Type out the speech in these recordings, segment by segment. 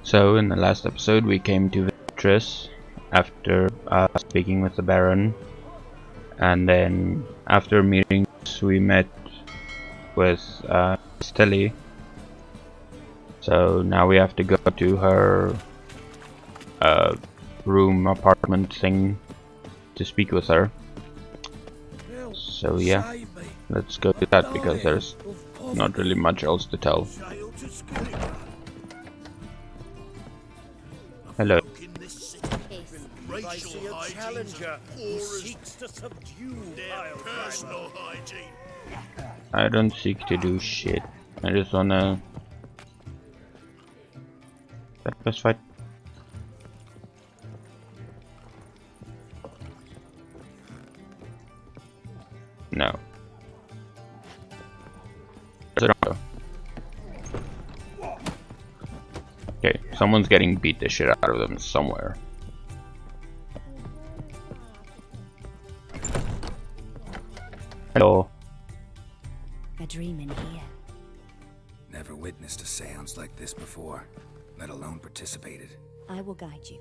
So in the last episode we came to Ventress after speaking with the Baron, and then after meetings we met with Steli. So now we have to go to her apartment thing to speak with her. So yeah, let's go to that because there's not really much else to tell. Hello. I see a challenger who seeks to subdue personal hygiene. I don't seek to do shit. I just wanna best fight. No. Okay, someone's getting beat the shit out of them somewhere. Hello. A dream in here. Never witnessed a seance like this before, let alone participated. I will guide you.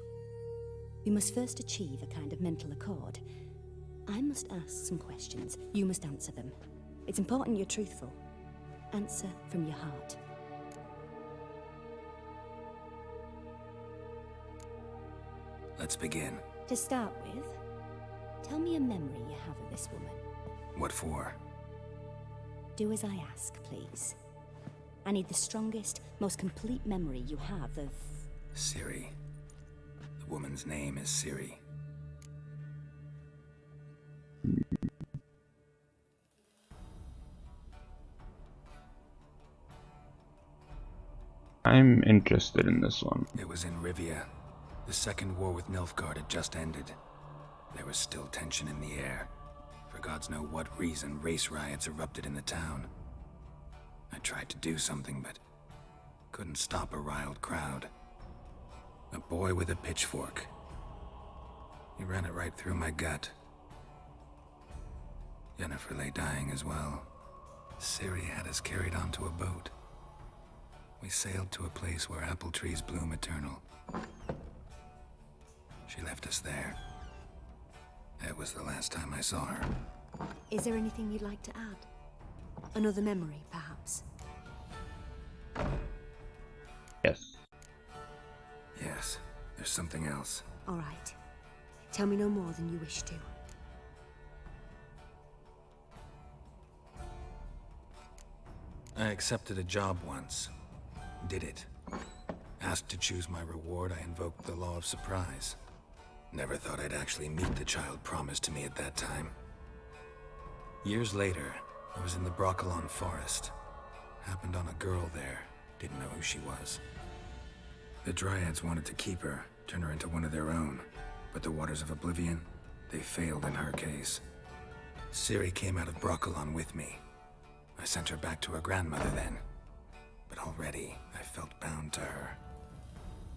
We must first achieve a kind of mental accord. I must ask some questions. You must answer them. It's important you're truthful. Answer from your heart. Let's begin. To start with, tell me a memory you have of this woman. What for? Do as I ask, please. I need the strongest, most complete memory you have of... Ciri. The woman's name is Ciri. I'm interested in this one. It was in Rivia. The second war with Nilfgaard had just ended. There was still tension in the air. For gods know what reason, race riots erupted in the town. I tried to do something, but couldn't stop a riled crowd. A boy with a pitchfork. He ran it right through my gut. Yennefer lay dying as well. Ciri had us carried onto a boat. We sailed to a place where apple trees bloom eternal. She left us there. That was the last time I saw her. Is there anything you'd like to add? Another memory, perhaps? Yes. Yes, there's something else. All right. Tell me no more than you wish to. I accepted a job once. Did it. Asked to choose my reward, I invoked the law of surprise. Never thought I'd actually meet the child promised to me at that time. Years later, I was in the Broccolon forest. Happened on a girl there. Didn't know who she was. The Dryads wanted to keep her, turn her into one of their own. But the Waters of Oblivion, they failed in her case. Ciri came out of Broccolon with me. I sent her back to her grandmother then. But already, I felt bound to her.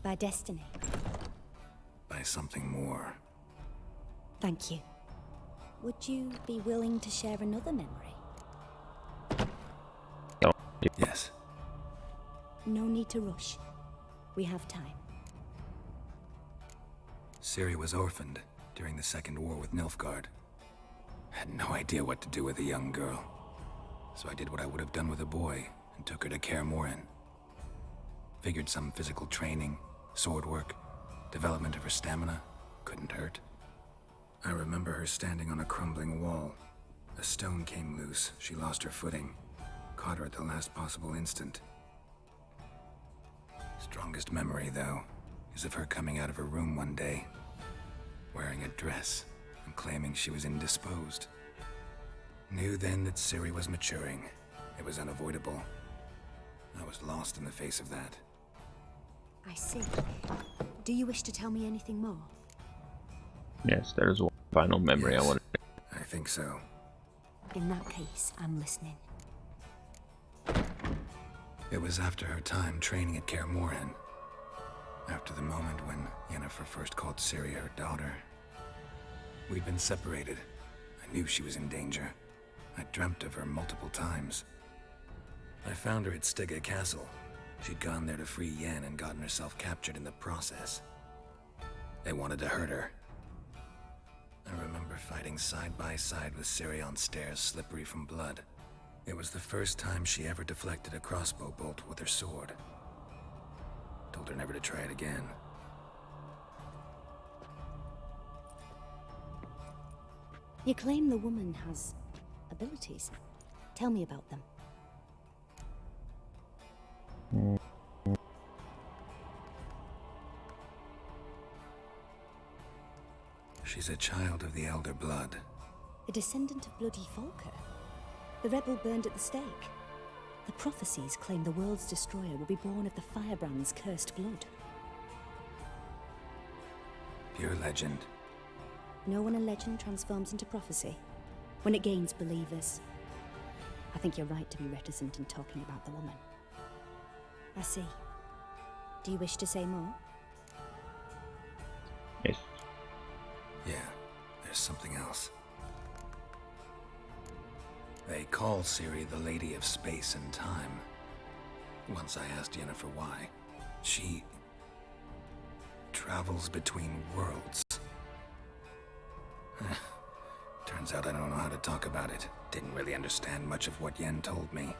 By destiny. By something more. Thank you. Would you be willing to share another memory? No. Yes. No need to rush. We have time. Ciri was orphaned during the Second War with Nilfgaard. Had no idea what to do with a young girl. So I did what I would have done with a boy and took her to Kaer Morhen. Figured some physical training, sword work, development of her stamina couldn't hurt. I remember her standing on a crumbling wall. A stone came loose, she lost her footing. Caught her at the last possible instant. Strongest memory, though, is of her coming out of her room one day, wearing a dress and claiming she was indisposed. Knew then that Ciri was maturing. It was unavoidable. I was lost in the face of that. I see. Do you wish to tell me anything more? Yes, there is one final memory Yes, I want. I think so. In that case, I'm listening. It was after her time training at Kaer Morhen. After the moment when Yennefer first called Ciri her daughter. We'd been separated. I knew she was in danger. I dreamt of her multiple times. I found her at Stege Castle. She'd gone there to free Yen and gotten herself captured in the process. They wanted to hurt her. I remember fighting side by side with Ciri on stairs slippery from blood. It was the first time she ever deflected a crossbow bolt with her sword. Told her never to try it again. You claim the woman has abilities. Tell me about them. She's a child of the Elder Blood. A descendant of bloody Volker. The rebel burned at the stake. The prophecies claim the world's destroyer will be born of the Firebrand's cursed blood. Pure legend. Know when a legend transforms into prophecy? When it gains believers. I think you're right to be reticent in talking about the woman. I see. Do you wish to say more? Yes. Yeah, there's something else. They call Ciri the Lady of Space and Time. Once I asked Yennefer why. She travels between worlds. Turns out I don't know how to talk about it. Didn't really understand much of what Yen told me.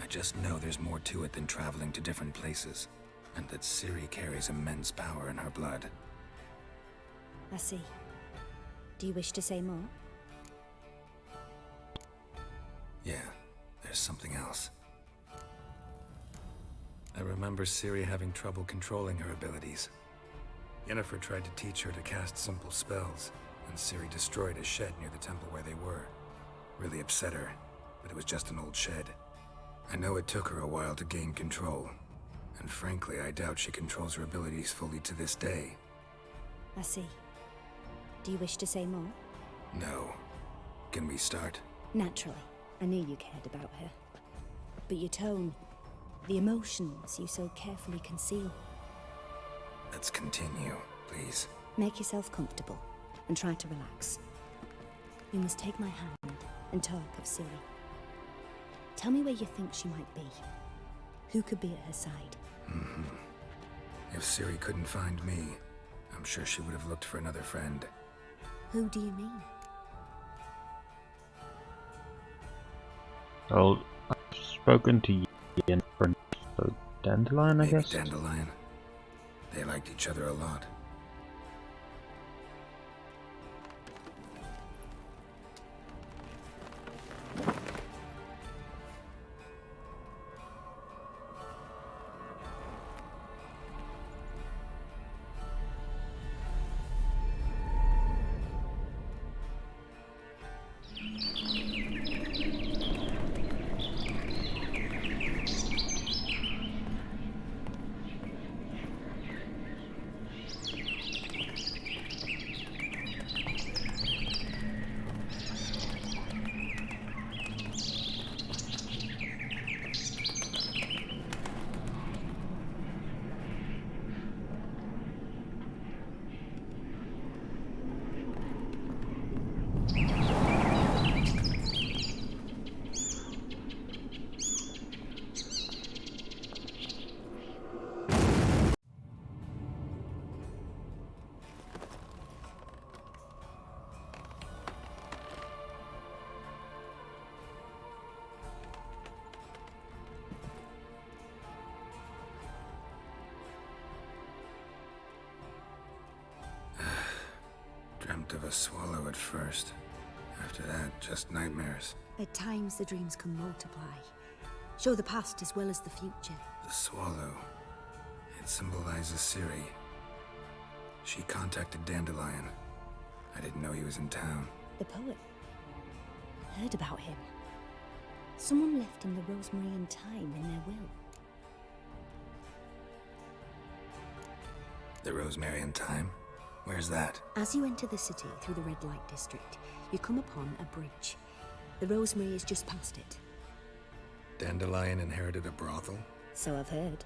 I just know there's more to it than traveling to different places, and that Ciri carries immense power in her blood. I see. Do you wish to say more? Yeah, there's something else. I remember Ciri having trouble controlling her abilities. Yennefer tried to teach her to cast simple spells, and Ciri destroyed a shed near the temple where they were. Really upset her, but it was just an old shed. I know it took her a while to gain control, and frankly, I doubt she controls her abilities fully to this day. I see. Do you wish to say more? No. Can we start? Naturally. I knew you cared about her. But your tone, the emotions you so carefully conceal. Let's continue, please. Make yourself comfortable and try to relax. You must take my hand and talk of Ciri. Tell me where you think she might be. Who could be at her side? If Ciri couldn't find me, I'm sure she would have looked for another friend. Who do you mean? Well, I've spoken to Yennefer, so Dandelion, I Maybe guess? Dandelion. They liked each other a lot. Dreamt of a swallow at first. After that, just nightmares. At times the dreams can multiply. Show the past as well as the future. The swallow. It symbolizes Ciri. She contacted Dandelion. I didn't know he was in town. The poet. Heard about him. Someone left him the rosemary and thyme in their will. The Rosemary and Thyme? Where's that? As you enter the city through the red light district, you come upon a bridge. The rosemary is just past it. Dandelion inherited a brothel? So I've heard.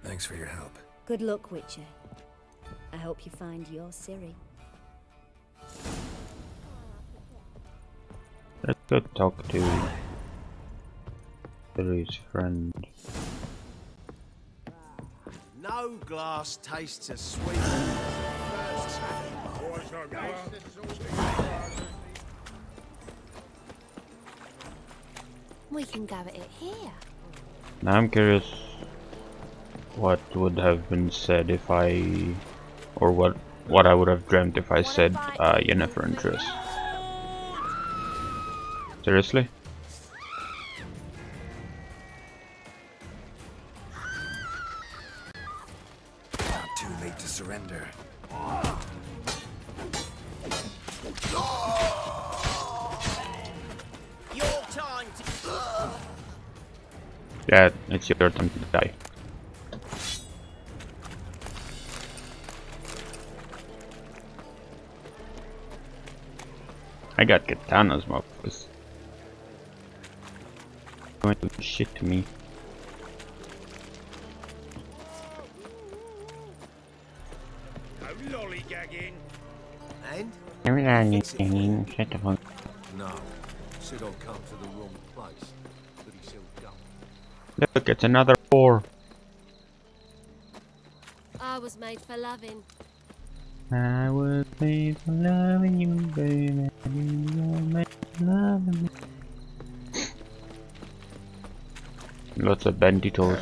Thanks for your help. Good luck, Witcher. I hope you find your Ciri. Let's go talk to His friend. No glass tastes as sweet as the first We can go at it here. Now I'm curious what would have been said if I, or what I would have dreamt if I said Yennefer and Triss. Seriously? Not too late to surrender. Your time to... Yeah, it's your turn to die. I got katanas, motherfuckers. Going to do shit to me. No lollygagging. And? Shut the fuck. No. Said I'll come to the wrong place. But he still come. Look, it's another 4. I was made for loving. I was made for loving you, baby. You were made for loving me. Lots of bendy toes.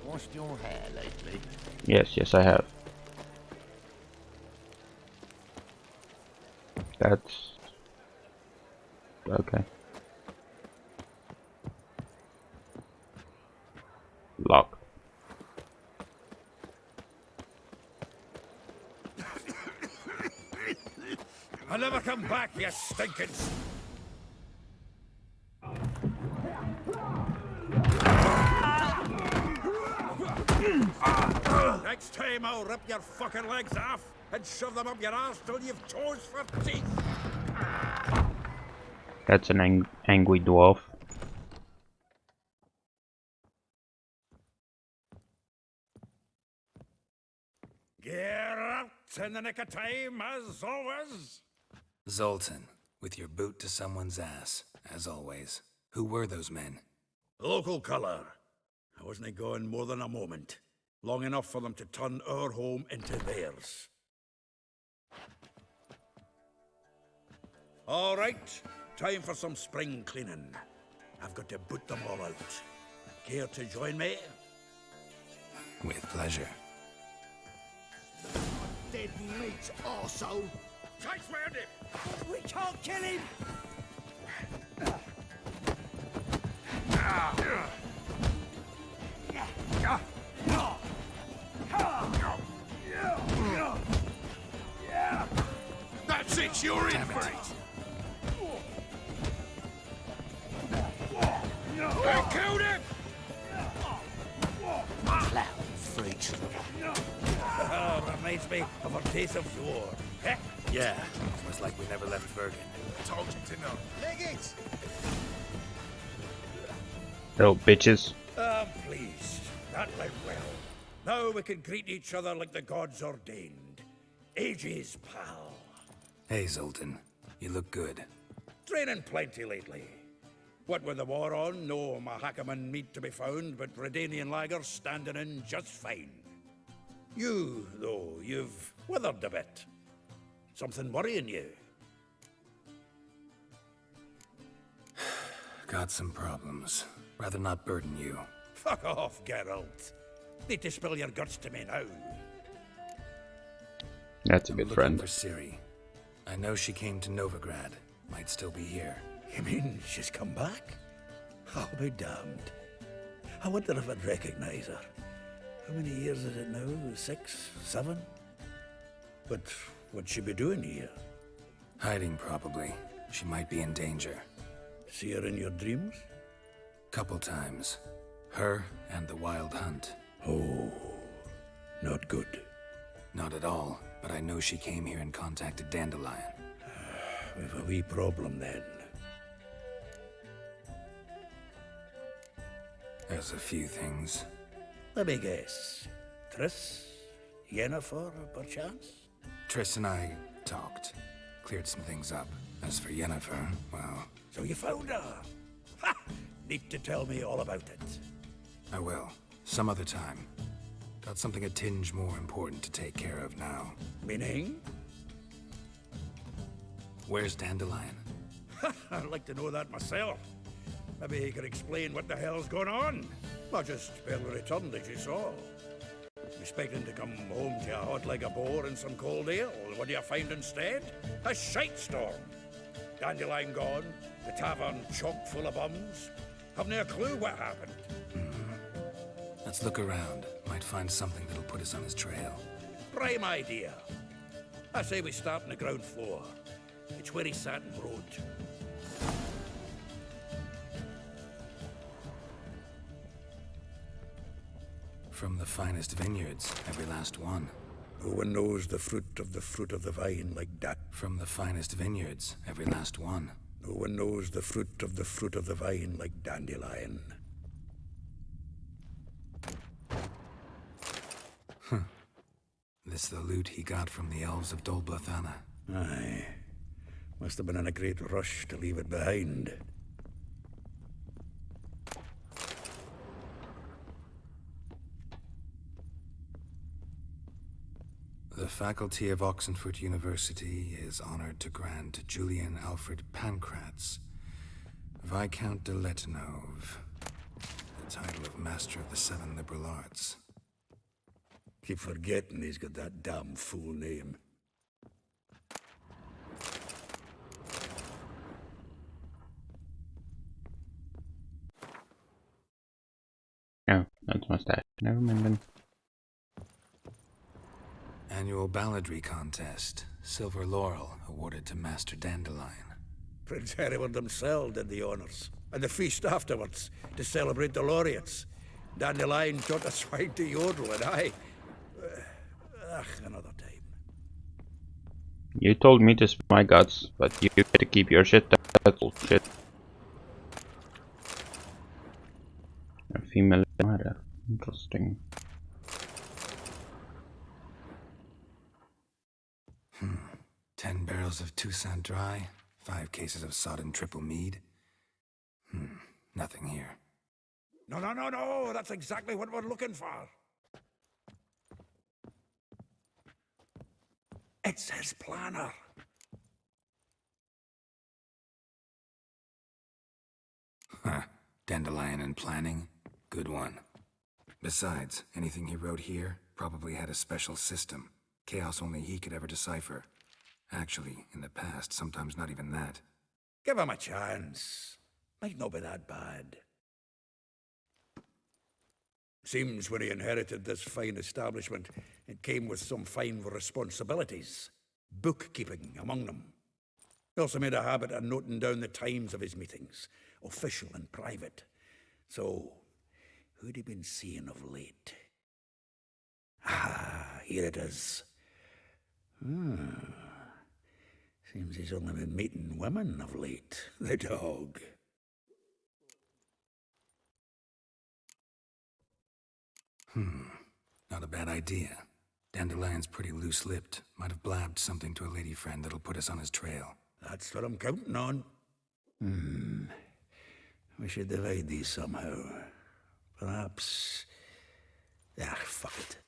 Washed your hair lately? Yes, I have. That's okay. Locked. I'll never come back, you stinking... Next time I'll rip your fucking legs off and shove them up your arse till you've toes for teeth. That's an angry dwarf. Get out in the nick of time, as always. Zoltan, with your boot to someone's ass, as always. Who were those men? Local colour. I wasn't gone more than a moment. Long enough for them to turn our home into theirs. All right, time for some spring cleaning. I've got to boot them all out. Care to join me? With pleasure. Dead meat, arsehole! Chase round him! We can't kill him! That's it, you're in for it! I killed him! Clown freaks. Reminds me of our days of yore. Heck, yeah. Almost like we never left Bergen. Told you to know. Leg it! Little bitches. I'm pleased. That went well. Now we can greet each other like the gods ordained. Ages, pal. Hey, Zoltan. You look good. Training plenty lately. What with the war on, no Mahakaman meat to be found, but Redanian lagers standing in just fine. You, though, you've withered a bit. Something worrying you? Got some problems. Rather not burden you. Fuck off, Geralt. Need to spill your guts to me now. That's a I'm good looking friend. for Ciri. I know she came to Novigrad. Might still be here. You mean she's come back? I'll be damned. I wonder if I'd recognize her. How many years is it now? 6? 7? But what'd she be doing here? Hiding, probably. She might be in danger. See her in your dreams? Couple times. Her and the Wild Hunt. Oh, not good. Not at all, but I know she came here and contacted Dandelion. We've a wee problem then. There's a few things. Let me guess. Triss? Yennefer, perchance? Triss and I talked. Cleared some things up. As for Yennefer, well... So you found her? Ha! Need to tell me all about it. I will. Some other time. Got something a tinge more important to take care of now. Meaning? Where's Dandelion? I'd like to know that myself. Maybe he could explain what the hell's going on. I just barely returned, as you saw. Expecting to come home to a hot like a boar and some cold ale. What do you find instead? A shite storm. Dandelion gone, the tavern chock full of bums. Haven't a clue what happened. Let's look around. Might find something that'll put us on his trail. Prime idea. I say we start on the ground floor. It's where he sat and wrote. From the finest vineyards, every last one. No one knows the fruit of the vine like that. From the finest vineyards, every last one. No one knows the fruit of the vine like Dandelion. This the loot he got from the elves of Dol Blathanna. Aye. Must have been in a great rush to leave it behind. The faculty of Oxenford University is honored to grant Julian Alfred Pancratz, Viscount de Letenove, the title of Master of the Seven Liberal Arts. Keep forgetting he's got that damn fool name. Oh, that's my stash. Never mind then. Annual balladry contest. Silver laurel awarded to Master Dandelion. Prince Hereward himself did the honours. And the feast afterwards, to celebrate the laureates. Dandelion taught a swine to yodel, and another time. You told me to spill my guts, but you get to keep your shit. That's bullshit. A female matter. Interesting. 10 barrels of Toussaint Dry, 5 cases of sodden triple mead. Nothing here. No, that's exactly what we're looking for. It's his planner. Huh. Dandelion and planning? Good one. Besides, anything he wrote here probably had a special system. Chaos only he could ever decipher. Actually, in the past, sometimes not even that. Give him a chance. Might not be that bad. Seems when he inherited this fine establishment, it came with some fine responsibilities. Bookkeeping among them. He also made a habit of noting down the times of his meetings, official and private. So, who'd he been seeing of late? Ah, here it is. Seems he's only been meeting women of late. The dog. Not a bad idea. Dandelion's pretty loose-lipped. Might have blabbed something to a lady friend that'll put us on his trail. That's what I'm counting on. We should divide these somehow. Perhaps... fuck it.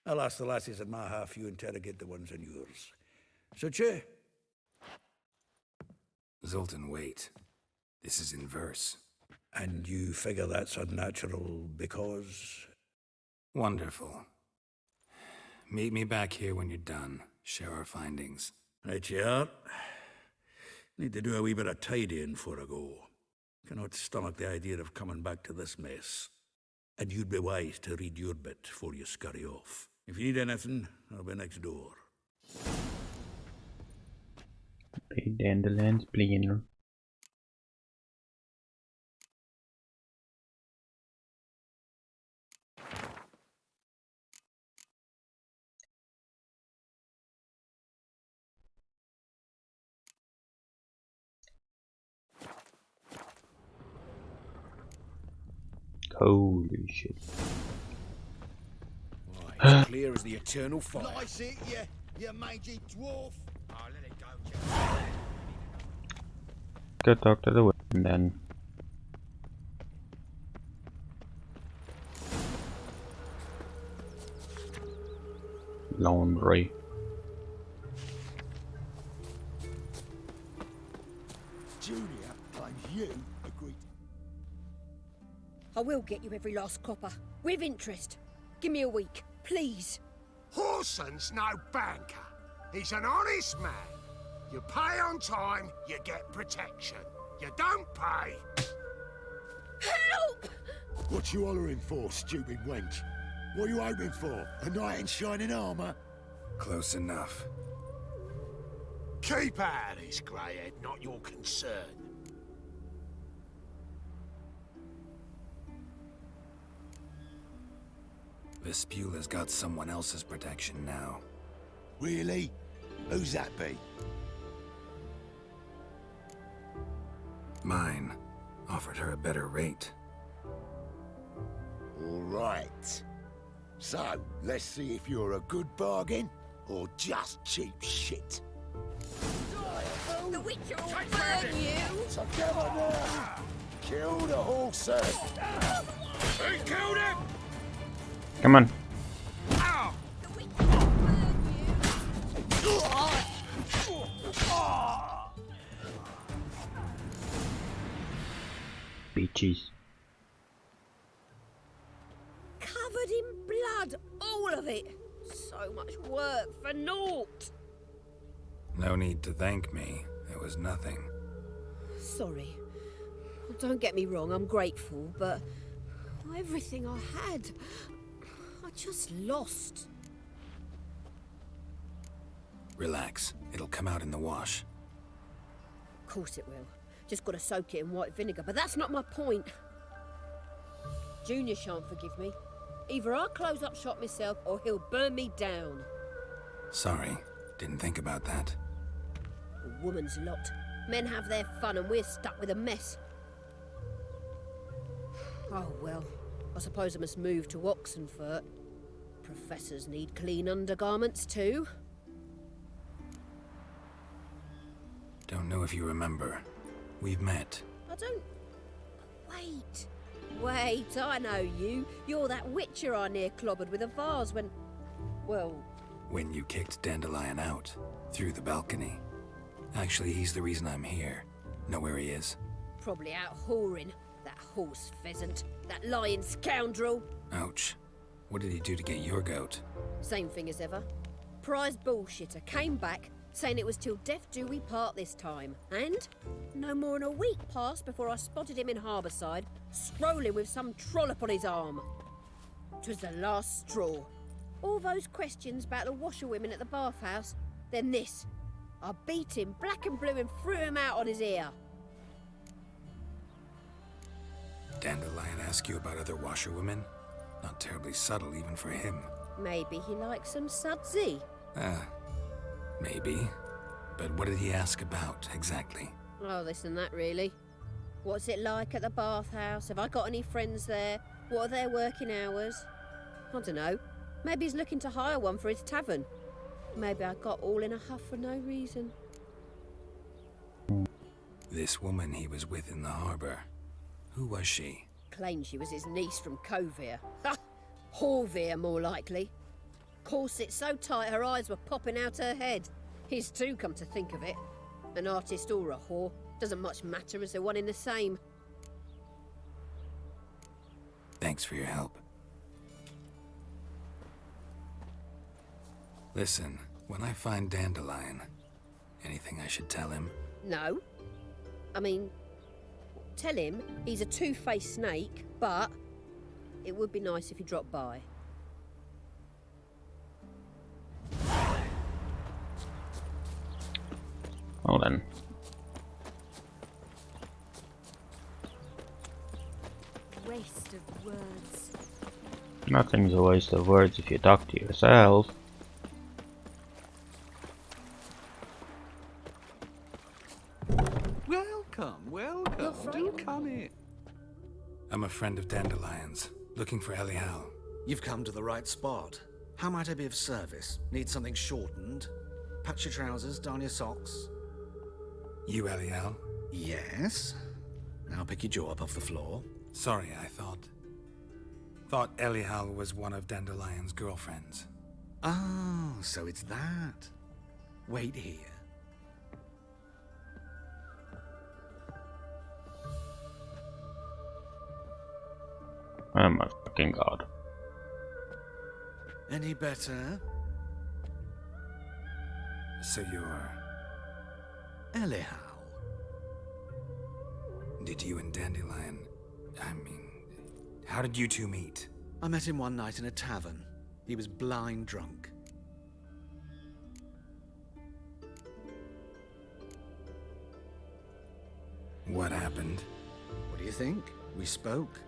I'll ask the lassies in my half, you interrogate the ones in yours. Such a... Zoltan, wait. This is in verse. And you figure that's unnatural because... Wonderful. Meet me back here when you're done. Share our findings. Right you are. Need to do a wee bit of tidying before I go. Cannot stomach the idea of coming back to this mess. And you'd be wise to read your bit before you scurry off. If you need anything, I'll be next door. Big Dandelion's planner. Holy shit. Right, clear as the eternal fire. Lice it, you mangy dwarf. Oh, let it go, Go talk to the women then. laundry. Junior claims you agreed. I will get you every last copper. With interest. Give me a week, please. Horson's no banker. He's an honest man. You pay on time, you get protection. You don't pay. Help! What you hollering for, stupid wench? What you hoping for? A knight in shining armour? Close enough. Keep out of this, greyhead, not your concern. Vespula's got someone else's protection now. Really? Who's that be? Mine. Offered her a better rate. All right. So, let's see if you're a good bargain or just cheap shit. The Witcher will burn you! So come on now! Kill the horses! He killed him! Come on. Ow! The Witcher will burn you! Beaches. Covered in blood, all of it. So much work for naught. No need to thank me. It was nothing. Sorry. Well, don't get me wrong, I'm grateful, but everything I had, I just lost. Relax. It'll come out in the wash. Of course it will. Just gotta soak it in white vinegar, but that's not my point. Junior shan't forgive me. Either I'll close up shop myself or he'll burn me down. Sorry. Didn't think about that. A woman's lot. Men have their fun and we're stuck with a mess. Oh well, I suppose I must move to Oxenfurt. Professors need clean undergarments too. Don't know if you remember. We've met. I don't... Wait. Wait, I know you. You're that witcher I near clobbered with a vase when... Well... When you kicked Dandelion out. Through the balcony. Actually, he's the reason I'm here. Know where he is? Probably out whoring. That horse pheasant. That lying scoundrel. Ouch. What did he do to get your goat? Same thing as ever. Prize bullshitter came back, saying it was till death do we part this time. And no more than a week passed before I spotted him in Harbourside, strolling with some trollop on his arm. 'Twas the last straw. All those questions about the washerwomen at the bathhouse, then this. I beat him black and blue and threw him out on his ear. Dandelion ask you about other washerwomen? Not terribly subtle even for him. Maybe he likes some sudsy. Maybe. But what did he ask about, exactly? Oh, this and that, really. What's it like at the bathhouse? Have I got any friends there? What are their working hours? I don't know. Maybe he's looking to hire one for his tavern. Maybe I got all in a huff for no reason. This woman he was with in the harbour. Who was she? Claimed she was his niece from Kovir. Ha! Horvir, more likely. Corset so tight her eyes were popping out her head. His too, come to think of it. An artist or a whore. Doesn't much matter as they're one in the same. Thanks for your help. Listen, when I find Dandelion, anything I should tell him? No. I mean, tell him he's a two-faced snake, but it would be nice if he dropped by. Well then. Waste of words. Nothing's a waste of words if you talk to yourself. Welcome, welcome. Do come in. I'm a friend of Dandelion's, looking for Elial. You've come to the right spot. How might I be of service? Need something shortened? Patch your trousers, darn your socks? You Elial? Yes. Now pick your jaw up off the floor. Sorry, I thought Elial was one of Dandelion's girlfriends. Oh, so it's that. Wait here. Oh my fucking god. Any better? So you're... Elihow. Did you and Dandelion... I mean... How did you two meet? I met him one night in a tavern. He was blind drunk. What happened? What do you think? We spoke.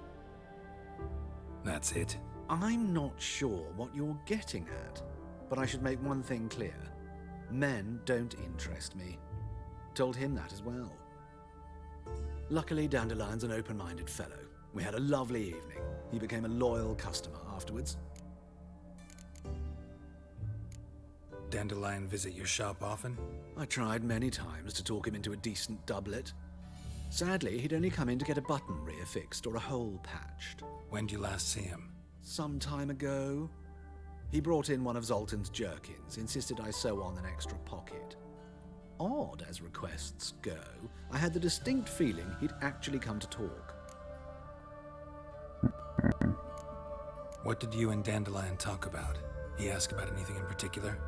That's it? I'm not sure what you're getting at, but I should make one thing clear. Men don't interest me. Told him that as well. Luckily, Dandelion's an open-minded fellow. We had a lovely evening. He became a loyal customer afterwards. Dandelion visit your shop often? I tried many times to talk him into a decent doublet. Sadly, he'd only come in to get a button reaffixed or a hole patched. When did you last see him? Some time ago. He brought in one of Zoltan's jerkins, insisted I sew on an extra pocket. Odd as requests go, I had the distinct feeling he'd actually come to talk. What did you and Dandelion talk about? He asked about anything in particular?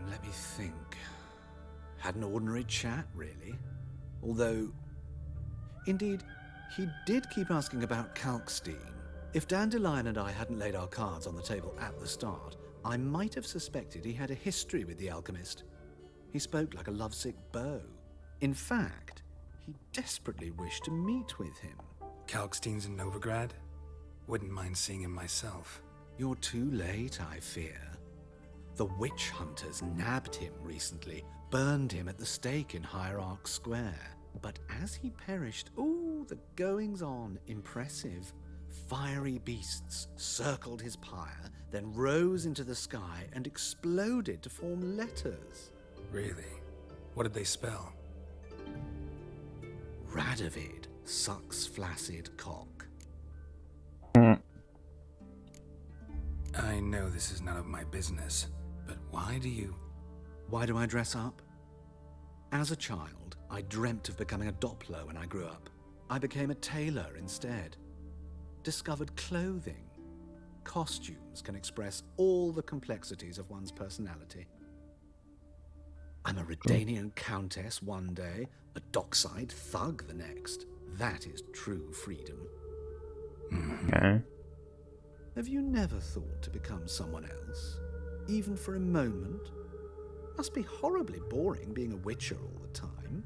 Let me think. Had an ordinary chat, really. Although, indeed, he did keep asking about Kalkstein. If Dandelion and I hadn't laid our cards on the table at the start, I might have suspected he had a history with the alchemist. He spoke like a lovesick beau. In fact, he desperately wished to meet with him. Kalkstein's in Novigrad? Wouldn't mind seeing him myself. You're too late, I fear. The witch hunters nabbed him recently, burned him at the stake in Hierarch Square. But as he perished, the goings-on, impressive. Fiery beasts circled his pyre, then rose into the sky and exploded to form letters. Really? What did they spell? Radovid sucks flaccid cock. I know this is none of my business, but why do I dress up? As a child, I dreamt of becoming a Doppler when I grew up. I became a tailor instead. Discovered clothing. Costumes can express all the complexities of one's personality. I'm a Redanian countess one day, a dockside thug the next. That is true freedom. Okay. Have you never thought to become someone else? Even for a moment? Must be horribly boring being a witcher all the time.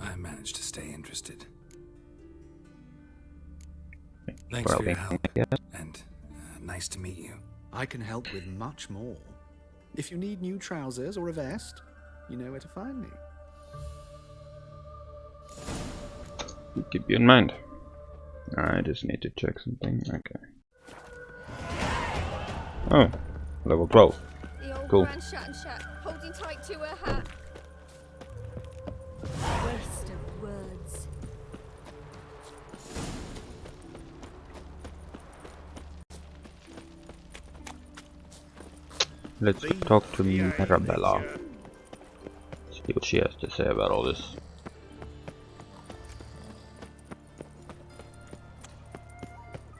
I managed to stay interested. Thanks for your help, and nice to meet you. I can help with much more. If you need new trousers or a vest, you know where to find me. Keep you in mind. I just need to check something. Okay. Oh, level 12. The old Cool. Grand Shat, holding tight to her hat. Waste of words. Let's talk to Mirabella. See what she has to say about all this.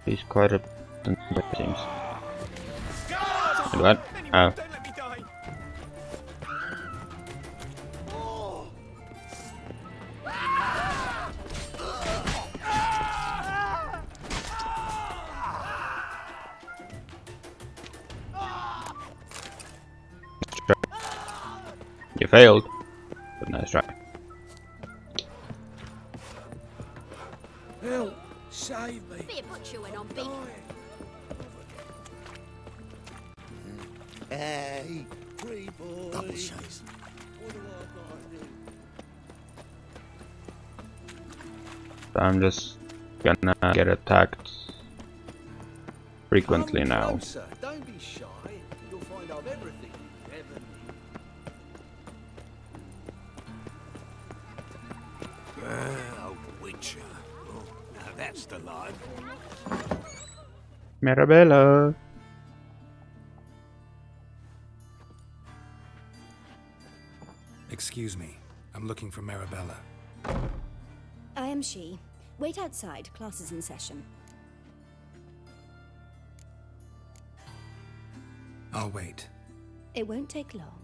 He's quite a it seems. What? Oh. You failed, but nice try. Help! Save me! Bit of butcher went on big. Hey, free boy! Double chase. What do I gotta do? I'm just gonna get attacked frequently now. Closer. Don't be shy. You'll find I've everything you ever need. Old Witcher. Oh, now that's the life. Excuse me. I'm looking for Marabella. I am she. Wait outside. Class is in session. I'll wait. It won't take long.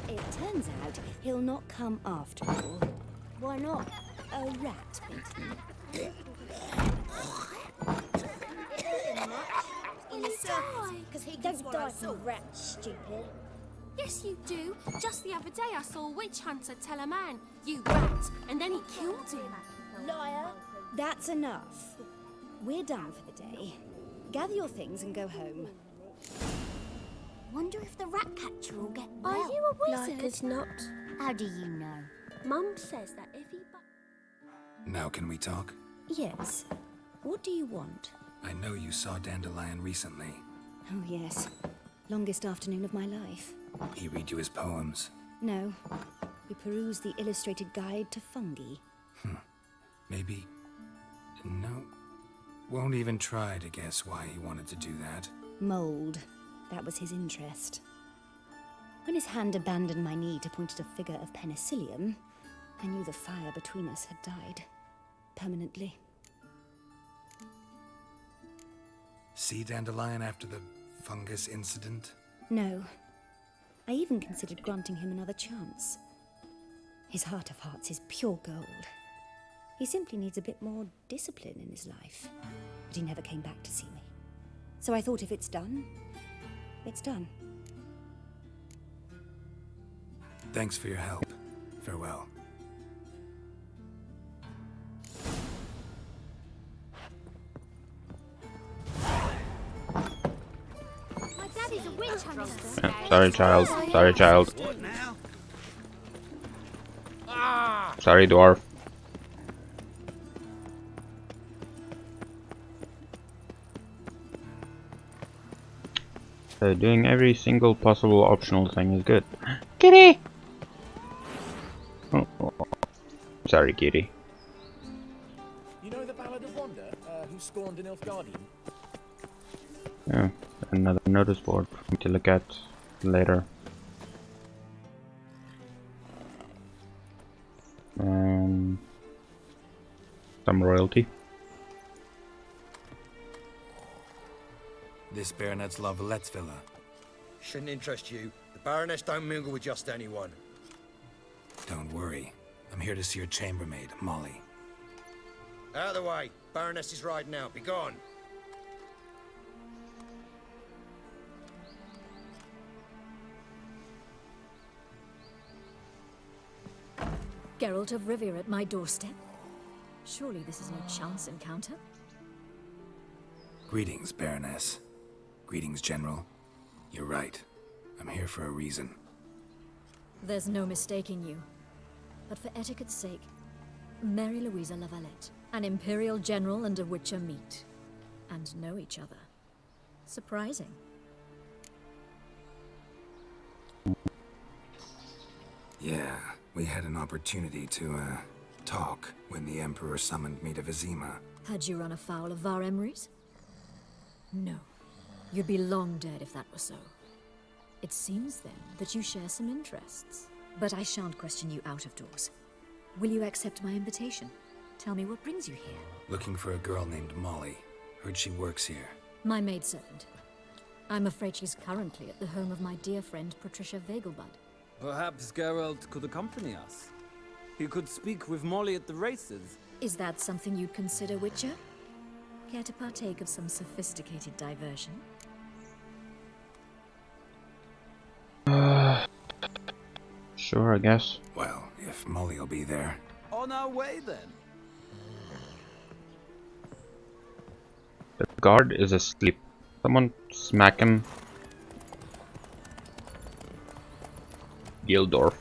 It turns out he'll not come after all. Why not? A rat bit him. In the circus, because he gives Don't one die I saw. from rat, stupid. Yes, you do. Just the other day I saw a witch hunter tell a man, "You rat," and then he killed him. Liar. That's enough. We're done for the day. Gather your things and go home. Wonder if the rat catcher will get Are well. you a wizard? Like as not. How do you know? Mum says that if he... Now can we talk? Yes. What do you want? I know you saw Dandelion recently. Oh, yes. Longest afternoon of my life. He read you his poems. No. We perused the illustrated guide to fungi. Maybe... No. Won't even try to guess why he wanted to do that. Mold. That was his interest. When his hand abandoned my knee to point at a figure of penicillium, I knew the fire between us had died. Permanently. See Dandelion after the fungus incident? No. I even considered granting him another chance. His heart of hearts is pure gold. He simply needs a bit more discipline in his life. But he never came back to see me. So I thought if it's done, it's done. Thanks for your help. Farewell. My daddy's a witch hunter. Sorry, child. Sorry, child. Sorry, dwarf. So doing every single possible optional thing is good. Kitty! Oh. Sorry, kitty. You know the Ballad of Wanda, who spawned an Nilfgaardian? Yeah, another notice board for me to look at later. Some royalty. This baronet's La Vallette's villa. Shouldn't interest you. The Baroness don't mingle with just anyone. Don't worry. I'm here to see your chambermaid, Molly. Out of the way. Baroness is riding out. Be gone. Geralt of Rivia at my doorstep? Surely this is no chance encounter? Greetings, Baroness. Greetings, General. You're right. I'm here for a reason. There's no mistaking you. But for etiquette's sake, Mary Louisa La Valette, an Imperial General and a Witcher meet. And know each other. Surprising. Yeah, we had an opportunity to, talk when the Emperor summoned me to Vizima. Had you run afoul of Var Emrys? No. You'd be long dead if that were so. It seems, then, that you share some interests. But I shan't question you out of doors. Will you accept my invitation? Tell me what brings you here. Looking for a girl named Molly. Heard she works here. My maidservant. I'm afraid she's currently at the home of my dear friend Patricia Vegelbud. Perhaps Geralt could accompany us. He could speak with Molly at the races. Is that something you'd consider, Witcher? Care to partake of some sophisticated diversion? Sure, I guess. Well, if Molly'll be there. On our way, then. The guard is asleep. Someone smack him. Gildorf.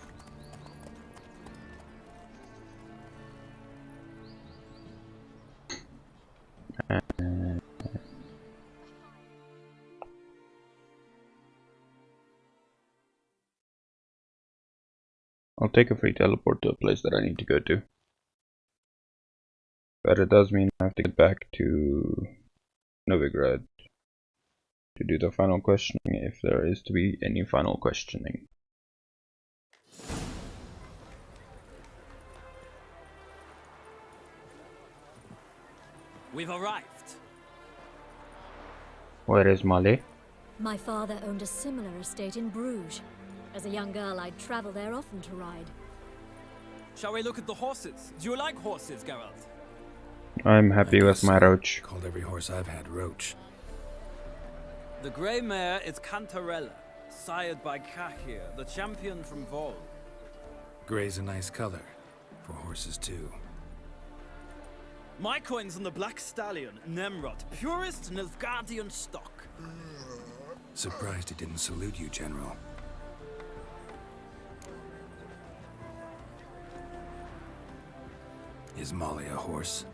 I'll take a free teleport to a place that I need to go to. But it does mean I have to get back to Novigrad to do the final questioning, if there is to be any final questioning. We've arrived. Where is Molly? My father owned a similar estate in Bruges. As a young girl, I'd travel there often to ride. Shall we look at the horses? Do you like horses, Geralt? I'm happy with my roach. Called every horse I've had Roach. The grey mare is Cantarella, sired by Cahir, the champion from Vol. Grey's a nice color. For horses, too. My coin's on the black stallion, Nemrod, purest Nilfgaardian stock. Surprised he didn't salute you, General. Is Molly a horse?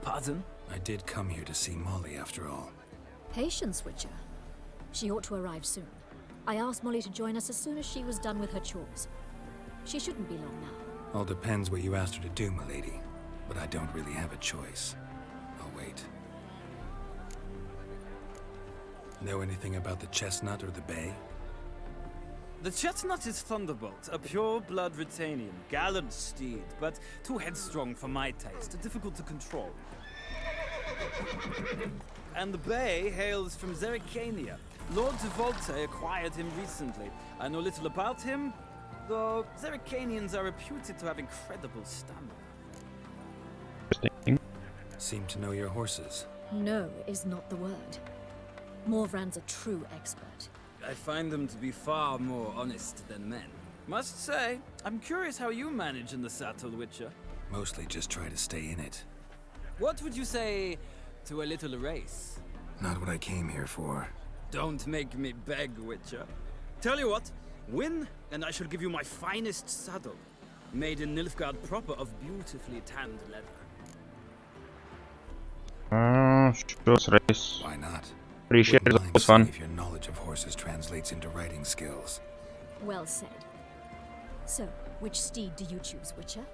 Pardon? I did come here to see Molly, after all. Patience, Witcher. She ought to arrive soon. I asked Molly to join us as soon as she was done with her chores. She shouldn't be long now. All depends what you asked her to do, milady. But I don't really have a choice. I'll wait. Know anything about the chestnut or the bay? The chestnut is Thunderbolt, a pure-blood Retanian, gallant steed, but too headstrong for my taste, difficult to control. And the bay hails from Zerrikania. Lord de Volte acquired him recently. I know little about him, though Zerrikanians are reputed to have incredible stamina. Seem to know your horses. No is not the word. Morvrand's a true expert. I find them to be far more honest than men. Must say, I'm curious how you manage in the saddle, Witcher. Mostly just try to stay in it. What would you say to a little race? Not what I came here for. Don't make me beg, Witcher. Tell you what, win, and I shall give you my finest saddle. Made in Nilfgaard proper of beautifully tanned leather. Sure, race. Why not? Appreciate it, it was fun. If your knowledge of horses translates into riding skills. Well said. So, which steed do you choose, Witcher?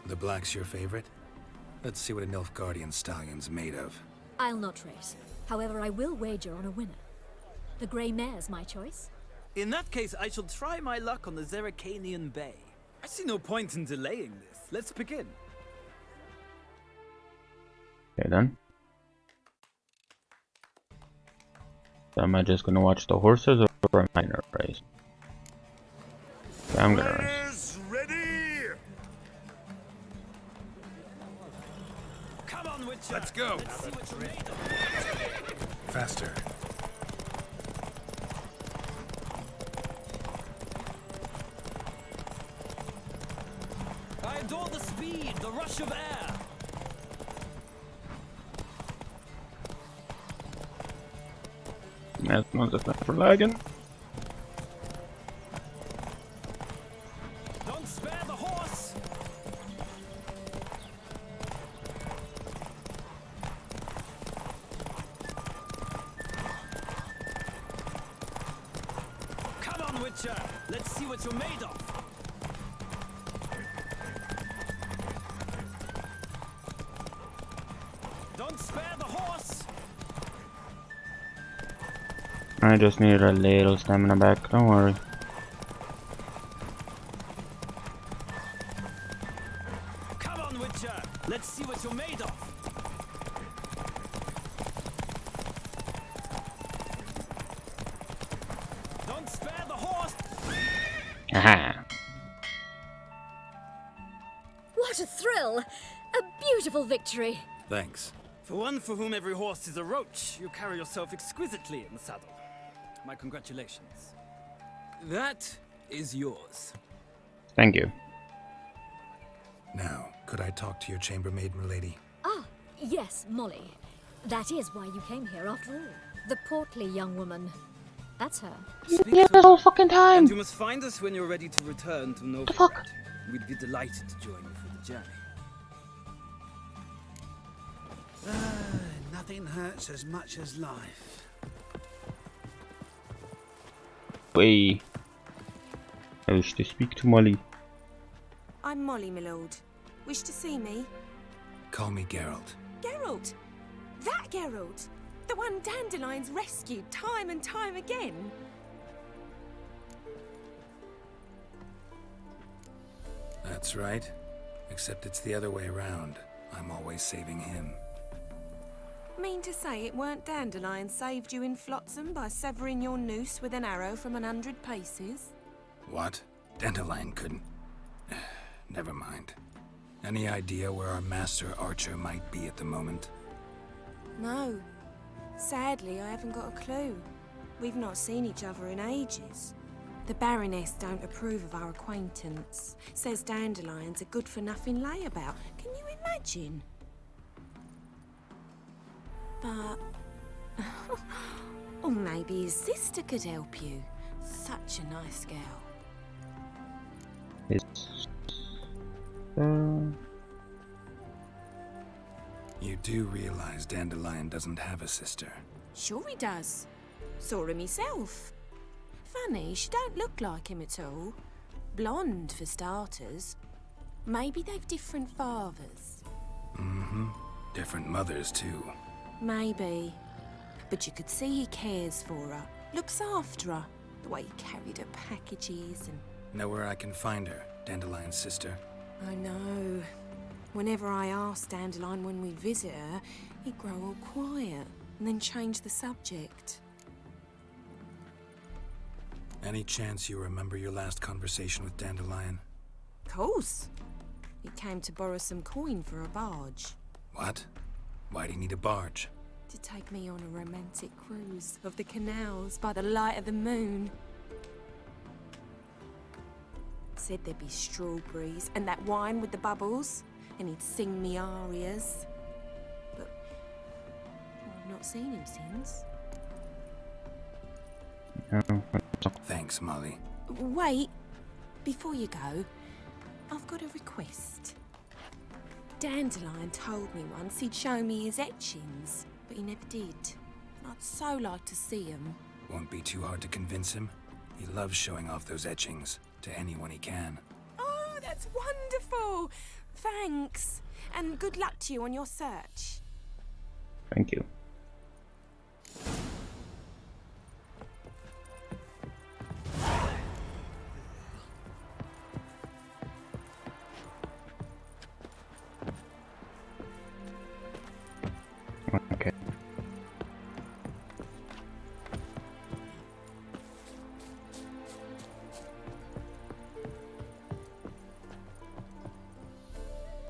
The black's your favorite? Let's see what a Nilfgaardian stallion's made of. I'll not race. However, I will wager on a winner. The grey mare's my choice. In that case, I shall try my luck on the Zerrikanian Bay. I see no point in delaying this. Let's begin. Okay then. So am I just gonna watch the horses or am I gonna race? Okay, I'm gonna race. Ready? Come on, Witcher. Let's go. Let's see what you're made of. Faster. I adore the speed, the rush of air. That's not the time for lagging. Don't spare the horse. Come on, Witcher. Let's see what you're made of. Don't spare the horse. I just need a little stamina back, don't worry. Come on, Witcher. Let's see what you're made of. Don't spare the horse. Aha! What a thrill! A beautiful victory! Thanks. For one for whom every horse is a roach, you carry yourself exquisitely in the saddle. My congratulations. That is yours. Thank you. Now, could I talk to your chambermaid, milady? Ah, yes, Molly. That is why you came here after all. The portly young woman. That's her. Yeah, the whole fucking time! And you must find us when you're ready to return to Novigrad. Fuck! We'd be delighted to join you for the journey. Nothing hurts as much as life. Wait. I wish to speak to Molly. I'm Molly, my lord. Wish to see me? Call me Geralt. Geralt! That Geralt! The one Dandelion's rescued time and time again! That's right. Except it's the other way around. I'm always saving him. Mean to say it weren't Dandelion saved you in Flotsam by severing your noose with an arrow from 100 paces? What? Dandelion couldn't... Never mind. Any idea where our master archer might be at the moment? No. Sadly, I haven't got a clue. We've not seen each other in ages. The Baroness don't approve of our acquaintance. Says Dandelion's a good-for-nothing layabout. Can you imagine? But... or maybe his sister could help you. Such a nice girl. You do realize Dandelion doesn't have a sister? Sure he does. Saw him myself. Funny, she don't look like him at all. Blonde, for starters. Maybe they've different fathers. Mm-hmm. Different mothers, too. Maybe. But you could see he cares for her. Looks after her. The way he carried her packages and... Know where I can find her, Dandelion's sister? I know. Whenever I asked Dandelion when we'd visit her, he'd grow all quiet and then change the subject. Any chance you remember your last conversation with Dandelion? Course. He came to borrow some coin for a barge. What? Why'd he need a barge? To take me on a romantic cruise of the canals by the light of the moon. Said there'd be strawberries and that wine with the bubbles, and he'd sing me arias. But I've not seen him since. Thanks, Molly. Wait, before you go, I've got a request. Dandelion told me once he'd show me his etchings, but he never did. I'd so like to see them. Won't be too hard to convince him. He loves showing off those etchings to anyone he can. Oh, that's wonderful! Thanks, and good luck to you on your search. Thank you. Okay.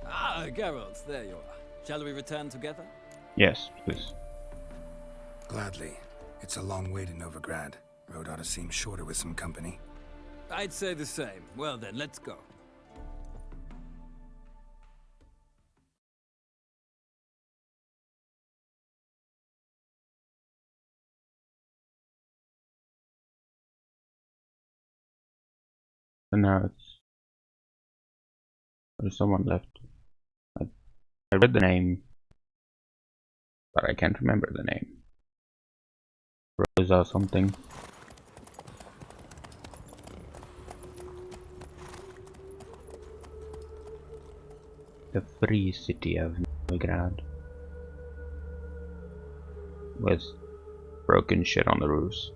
Ah, Geralt, there you are. Shall we return together? Yes, please. Gladly. It's a long way to Novigrad. Road ought to seem shorter with some company. I'd say the same. Well then, let's go. And now there's someone left. I read the name, but I can't remember the name. Rosa something. The free city of Novigrad. With broken shit on the roofs.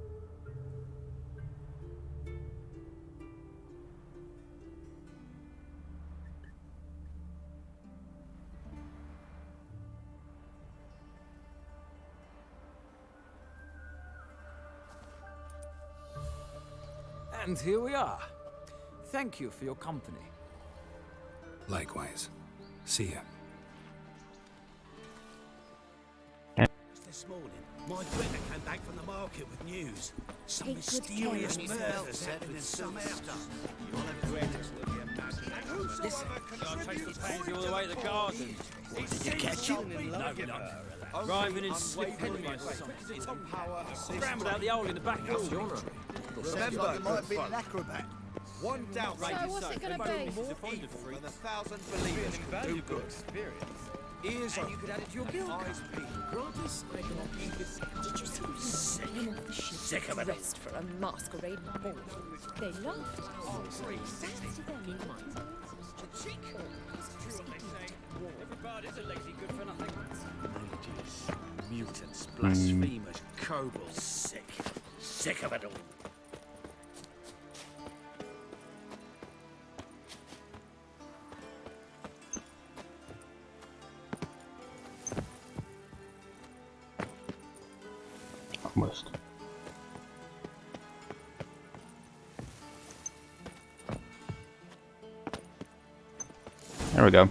And here we are. Thank you for your company. Likewise. See ya. This morning, my Greta came back from the market with news. Some Take good care mysterious of murders happening in some stuff. Listen, I'll take the pansy all the way to the garden. Did you catch it? No. Driving in slipping my son. Scrambled out the hole in the back door. Remember, you might be an acrobat. One doubt So what's it gonna be? more evil than 1,000 believers can do good. Ears And open, you could add it to your guild. eyes peeled. Grant us, I can offer you this. Did you see them sailing off the ship Sick of it. dressed for a masquerade ball? They laughed at us. Thanks to them, Everybody's a lazy good for nothing. Blasphemous kobolds. Sick. Sick of it all. Almost. There we go.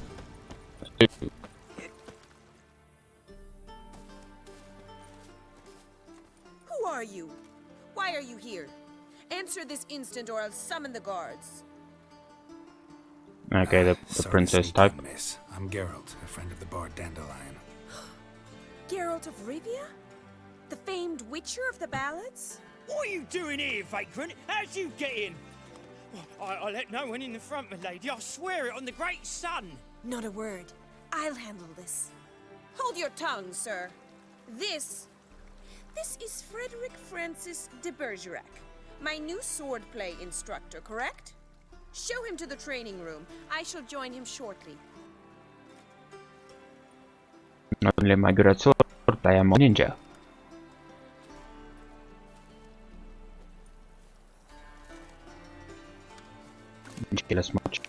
Who are you? Why are you here? Answer this instant or I'll summon the guards. Okay, the Sorry to princess sneak type. in, miss. I'm Geralt, a friend of the bard Dandelion. Geralt of Rivia? The famed witcher of the ballads? What are you doing here, vagrant? How'd you get in? I let no one in the front, my lady. I swear it on the great sun. Not a word. I'll handle this. Hold your tongue, sir. This is Frederick Francis de Bergerac, my new swordplay instructor, correct? Show him to the training room. I shall join him shortly. Not only am I good at sword, I am a ninja. Didn't kill as much.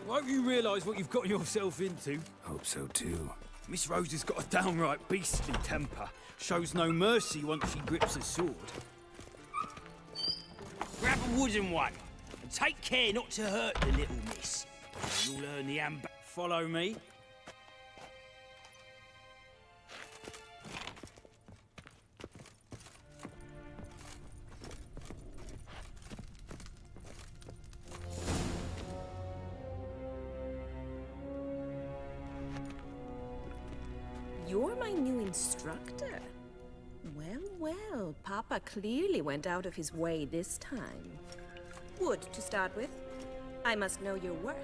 Won't you realise what you've got yourself into? Hope so too. Miss Rose has got a downright beastly temper. Shows no mercy once she grips a sword. Grab a wooden one and take care not to hurt the little miss. You'll learn the Follow me. You're my new instructor? Well, well, Papa clearly went out of his way this time. Wood, to start with. I must know your worth.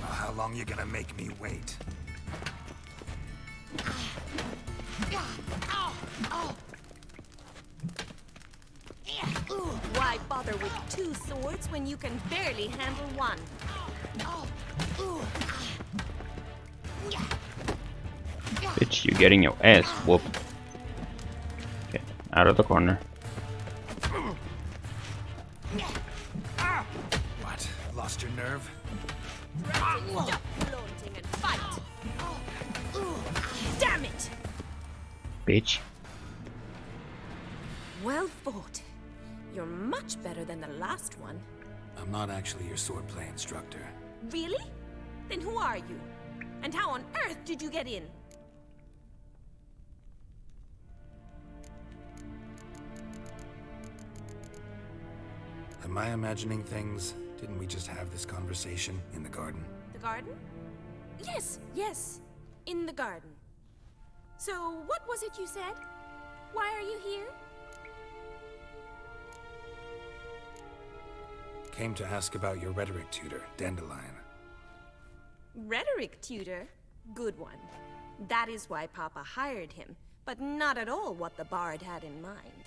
Well, how long you gonna make me wait? Why bother with two swords when you can barely handle one? Bitch, you're getting your ass whooped. Get out of the corner. What? Lost your nerve? Stop flaunting and fight! Damn it! Bitch. Well fought. You're much better than the last one. I'm not actually your swordplay instructor. Really? Then who are you? And how on earth did you get in? Am I imagining things? Didn't we just have this conversation in the garden? The garden? Yes, yes. In the garden. So, what was it you said? Why are you here? Came to ask about your rhetoric tutor, Dandelion. Rhetoric tutor? Good one. That is why Papa hired him, but not at all what the bard had in mind.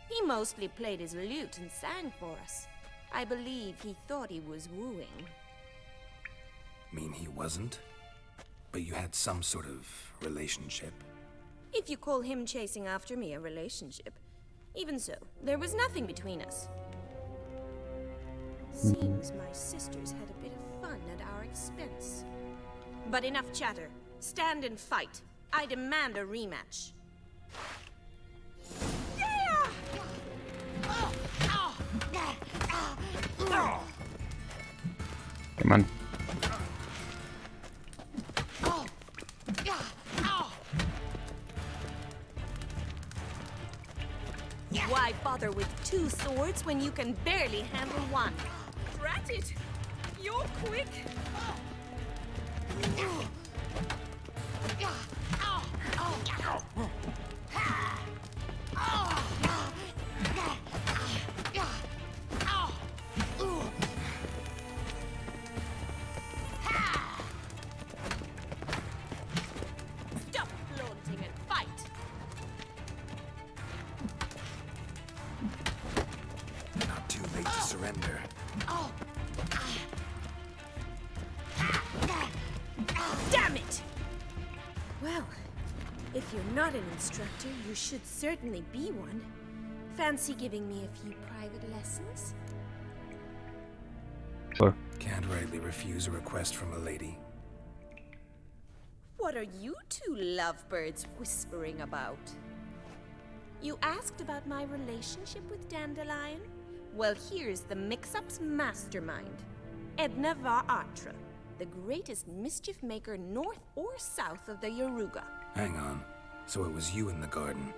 He mostly played his lute and sang for us. I believe he thought he was wooing. Mean he wasn't? But you had some sort of relationship? If you call him chasing after me a relationship. Even so, there was nothing between us. Seems my sisters had a bit of fun at our expense. But enough chatter. Stand and fight. I demand a rematch. Come on. Why bother with two swords when you can barely handle one? Drat it! You're quick! If you're not an instructor, you should certainly be one. Fancy giving me a few private lessons? Sure. Can't rightly refuse a request from a lady. What are you two lovebirds whispering about? You asked about my relationship with Dandelion? Well, here's the mix-up's mastermind. Edna Va Atra, the greatest mischief maker north or south of the Yaruga. Hang on. So it was you in the garden?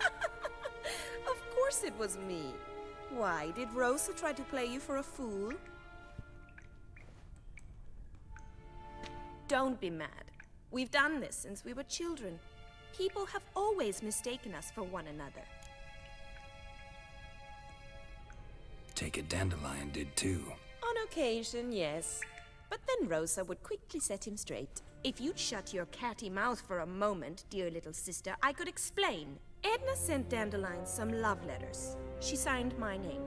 Of course it was me. Why, did Rosa try to play you for a fool? Don't be mad. We've done this since we were children. People have always mistaken us for one another. Take it Dandelion did too. On occasion, yes. But then Rosa would quickly set him straight. If you'd shut your catty mouth for a moment, dear little sister, I could explain. Edna sent Dandelion some love letters. She signed my name.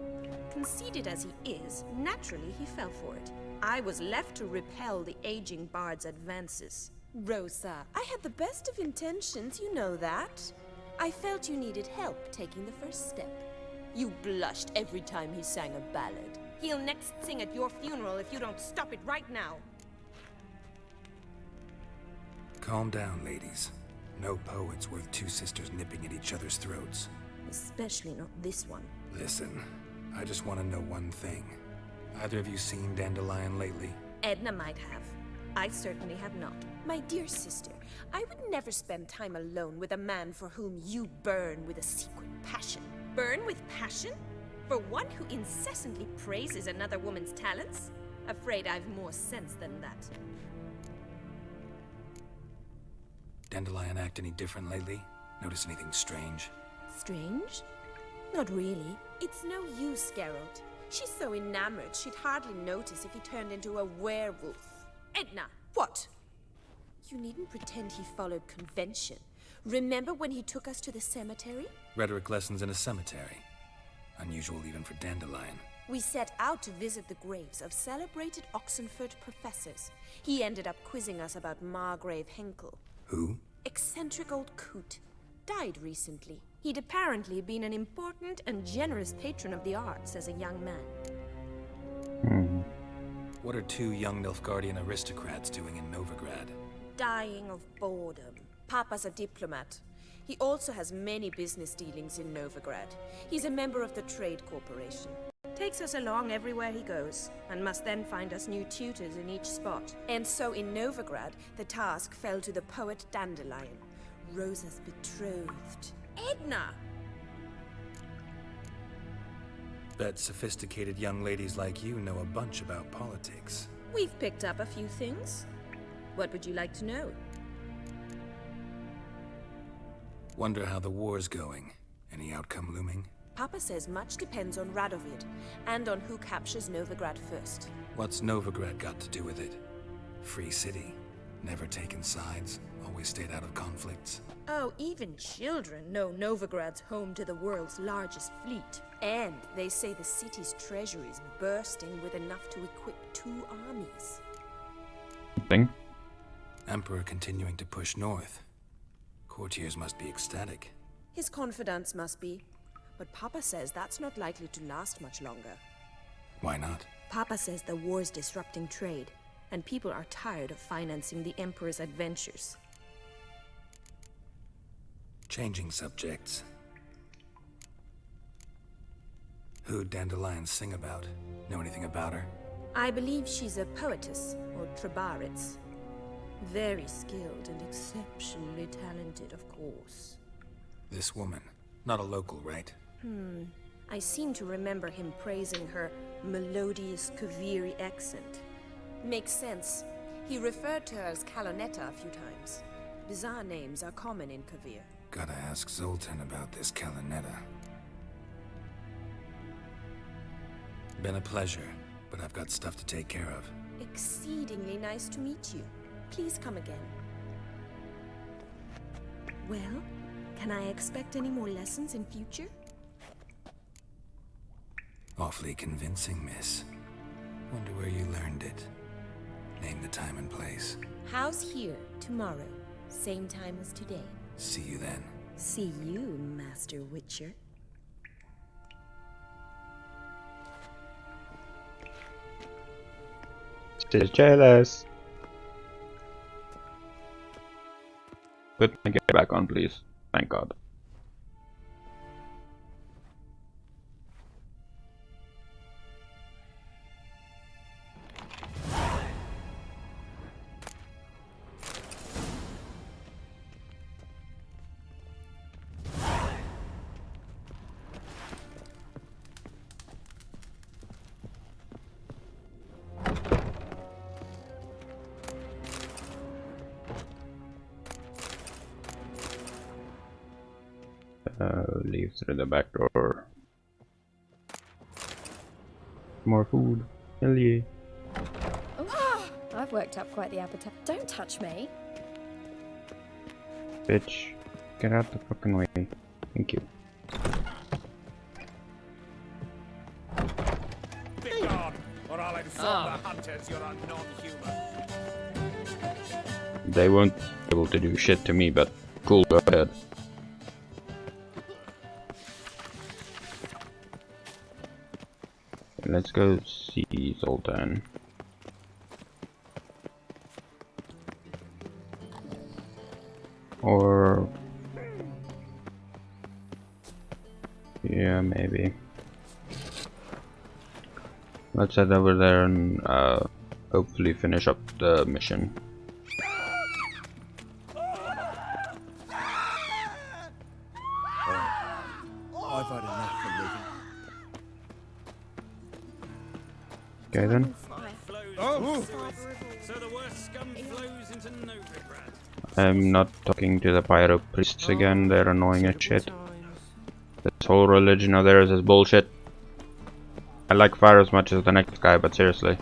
Conceited as he is, naturally he fell for it. I was left to repel the aging bard's advances. Rosa, I had the best of intentions, you know that. I felt you needed help taking the first step. You blushed every time he sang a ballad. He'll next sing at your funeral if you don't stop it right now. Calm down, ladies. No poet's worth two sisters nipping at each other's throats. Especially not this one. Listen, I just want to know one thing. Either of you seen Dandelion lately? Edna might have. I certainly have not. My dear sister, I would never spend time alone with a man for whom you burn with a secret passion. Burn with passion? For one who incessantly praises another woman's talents? Afraid I've more sense than that. Dandelion act any different lately? Notice anything strange? Strange? Not really. It's no use, Geralt. She's so enamored she'd hardly notice if he turned into a werewolf. Edna! What? You needn't pretend he followed convention. Remember when he took us to the cemetery? Rhetoric lessons in a cemetery. Unusual even for Dandelion. We set out to visit the graves of celebrated Oxenford professors. He ended up quizzing us about Margrave Henkel. Who? Eccentric old coot. Died recently. He'd apparently been an important and generous patron of the arts as a young man. What are two young Nilfgaardian aristocrats doing in Novigrad? Dying of boredom. Papa's a diplomat. He also has many business dealings in Novigrad. He's a member of the Trade Corporation. Takes us along everywhere he goes, and must then find us new tutors in each spot. And so in Novigrad, the task fell to the poet Dandelion, Rosa's betrothed. Edna! Bet sophisticated young ladies like you know a bunch about politics. We've picked up a few things. What would you like to know? Wonder how the war's going. Any outcome looming? Papa says much depends on Radovid, and on who captures Novigrad first. What's Novigrad got to do with it? Free city. Never taken sides. Always stayed out of conflicts. Oh, even children know Novigrad's home to the world's largest fleet. And they say the city's treasury is bursting with enough to equip 2 armies. Thing? Emperor continuing to push north. Courtiers must be ecstatic. His confidants must be. But Papa says that's not likely to last much longer. Why not? Papa says the war's disrupting trade, and people are tired of financing the Emperor's adventures. Changing subjects. Who'd Dandelion sing about? Know anything about her? I believe she's a poetess, or Trebaritz. Very skilled and exceptionally talented, of course. This woman. Not a local, right? I seem to remember him praising her melodious Kaviri accent. Makes sense. He referred to her as Kalonetta a few times. Bizarre names are common in Kavir. Gotta ask Zoltan about this Kalonetta. Been a pleasure, but I've got stuff to take care of. Exceedingly nice to meet you. Please come again. Well, can I expect any more lessons in future? Awfully convincing, miss. Wonder where you learned it. Name the time and place. House here, tomorrow. Same time as today. See you then. See you, Master Witcher. Still jealous. Put my gear back on, please. Thank God. Leave through the back door. More food. Hell yeah. Oh, I've worked up quite the appetite. Don't touch me. Bitch. Get out the fucking way. Thank you. Be gone, or I'll inform the hunters you're a non-human. They won't be able to do shit to me, but cool, go ahead. Let's go see Zoltan. Or... yeah, maybe. Let's head over there and hopefully finish up the mission. I've had enough of living. Okay then. Oh. So the worst scum flows into Novigrad. I'm not talking to the pyro priests again, they're annoying as shit. This whole religion of theirs is bullshit. I like fire as much as the next guy, but seriously.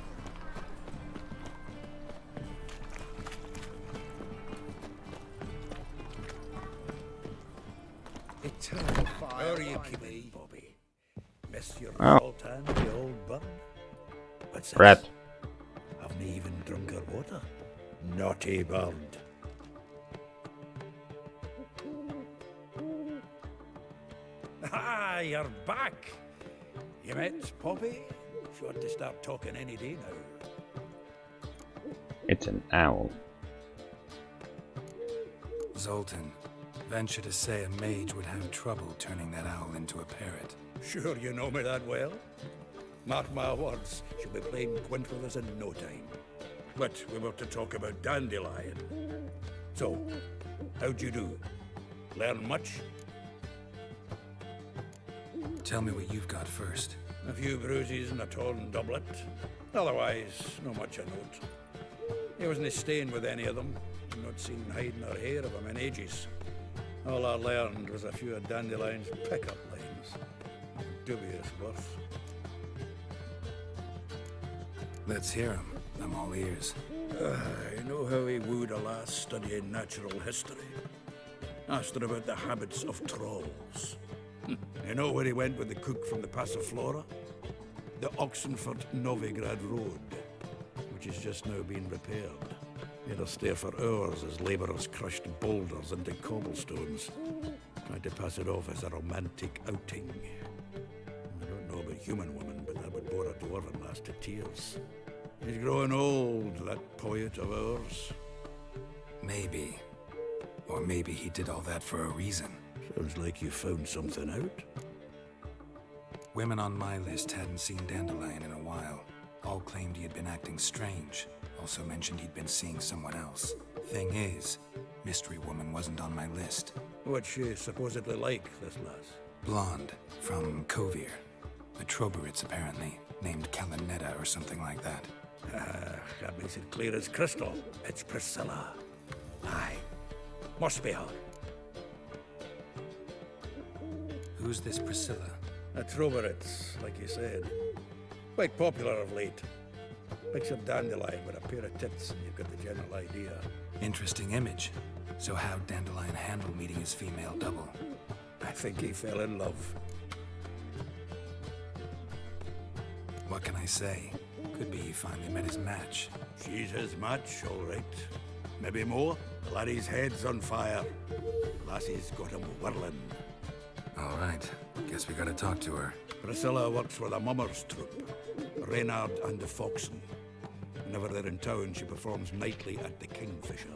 How are you keeping, Bobby? Miss your Oh. Zoltan, the old bum? What's this? Rat. Haven't even drunk her water. Naughty bird. Ah, you're back. You met Poppy? She ought to start talking any day now. It's an owl. Zoltan, venture to say a mage would have trouble turning that owl into a parrot. Sure you know me that well? Mark my words, she'll be playing quint with us in no time. But we were to talk about Dandelion. So, how'd you do? Learn much? Tell me what you've got first. A few bruises and a torn doublet. Otherwise, not much a note. He wasn't staying with any of them. I've not seen hiding or hair of him in ages. All I learned was a few of Dandelion's pickup lines. Dubious worth. Let's hear him. I'm all ears. You know how he wooed a lass studying natural history? Asked her about the habits of trolls. You know where he went with the cook from the Passiflora? The Oxenford-Novigrad Road, which is just now being repaired. He had to stare for hours as labourers crushed boulders into cobblestones. Tried to pass it off as a romantic outing. I don't know about human women, but that would bore a dwarven lass to tears. He's growing old, that poet of ours. Maybe. Or maybe he did all that for a reason. Sounds like you found something out. Women on my list hadn't seen Dandelion in a while. All claimed he had been acting strange. Also mentioned he'd been seeing someone else. Thing is, Mystery Woman wasn't on my list. What's she supposedly like, this lass? Blonde, from Kovir. The Troberits, apparently. Named Kalinetta or something like that. That makes it clear as crystal. It's Priscilla. Aye. Must be her. Who's this Priscilla? A Troberits, like you said. Quite popular of late. Picture Dandelion with a pair of tits and you've got the general idea. Interesting image. So how'd Dandelion handle meeting his female double? I think he fell in love. What can I say? Could be he finally met his match. She's his match, all right. Maybe more. The laddie's head's on fire. lassie's got him whirling. All right. Guess we gotta talk to her. Priscilla works for the Mummers troupe, Reynard and the Foxen. Whenever they're in town, she performs nightly at the Kingfisher.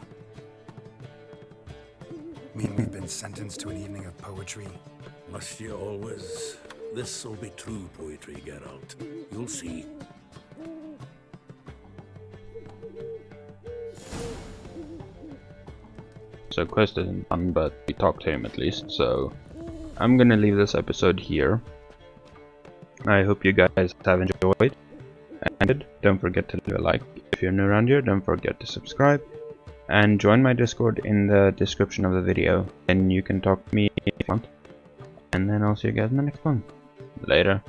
Mean we've been sentenced to an evening of poetry? Must you always? This'll be true poetry, Geralt. You'll see. So quest isn't done, but we talked to him at least, so I'm gonna leave this episode here. I hope you guys have enjoyed, and don't forget to leave a like. If you're new around here, don't forget to subscribe, and join my Discord in the description of the video, and you can talk to me if you want. And then I'll see you guys in the next one. Later.